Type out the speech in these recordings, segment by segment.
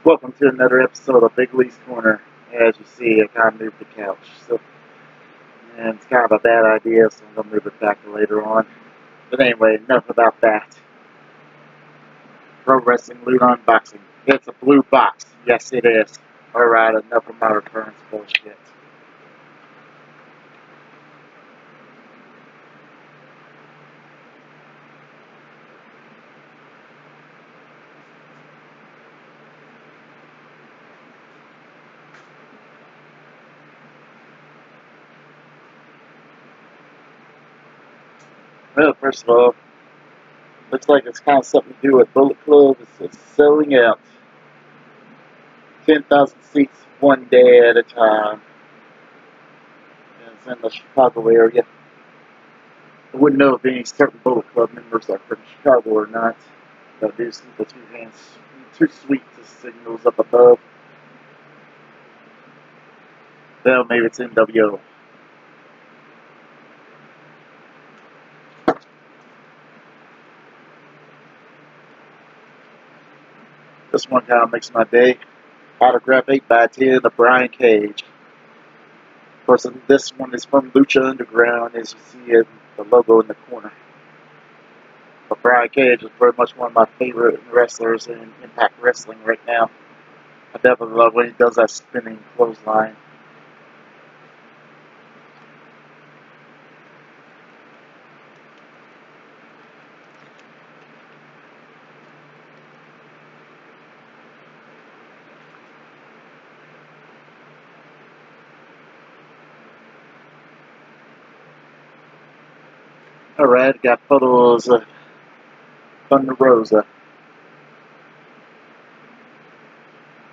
Welcome to another episode of Big Lee's Corner. As you see, I kind of moved the couch, and it's kind of a bad idea, so I'm going to move it back later on. But anyway, enough about that. Pro Wrestling Loot unboxing. It's a blue box. Yes, it is. Alright, enough of my returns bullshit. Well, first of all, looks like it's kind of something to do with Bullet Club. It's selling out 10,000 seats one day at a time. And it's in the Chicago area. I wouldn't know if any certain Bullet Club members are from Chicago or not. But I do see the two sweet signals up above. Well, maybe it's NWO. This one kind of makes my day. Autograph 8x10 of Brian Cage. Of course, this one is from Lucha Underground, as you see it, the logo in the corner. But Brian Cage is very much one of my favorite wrestlers in Impact Wrestling right now. I definitely love when he does that spinning clothesline. Alright, got photos of Thunder Rosa.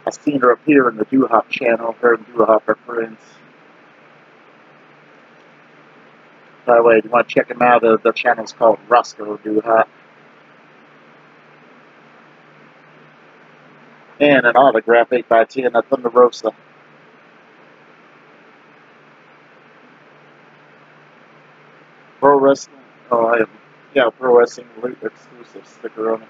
I've seen her appear in the Doo-Hop channel. Her and Doo-Hop are friends. By the way, if you want to check him out, the channel's called Roscoe Doo-Hop. And an autograph 8x10 of Thunder Rosa. Pro Wrestling. Yeah, Pro Wrestling Loot exclusive sticker on it.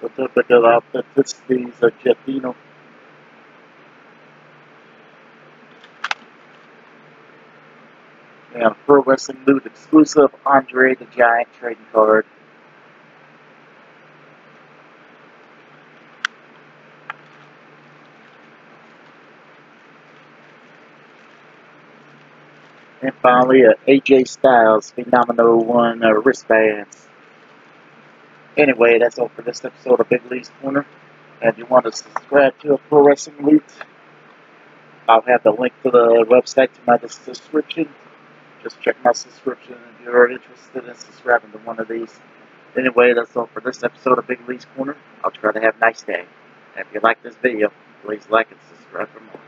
So typical authenticity of Jettino. And Pro Wrestling Loot exclusive Andre the Giant trading card. And finally, a AJ Styles Phenomenal 1 wristbands. Anyway, that's all for this episode of Big Lee's Corner. And if you want to subscribe to a Pro Wrestling Loot, I'll have the link to the website to my description. Just check my subscription if you're interested in subscribing to one of these. Anyway, that's all for this episode of Big Lee's Corner. I'll try to have a nice day. And if you like this video, please like and subscribe for more.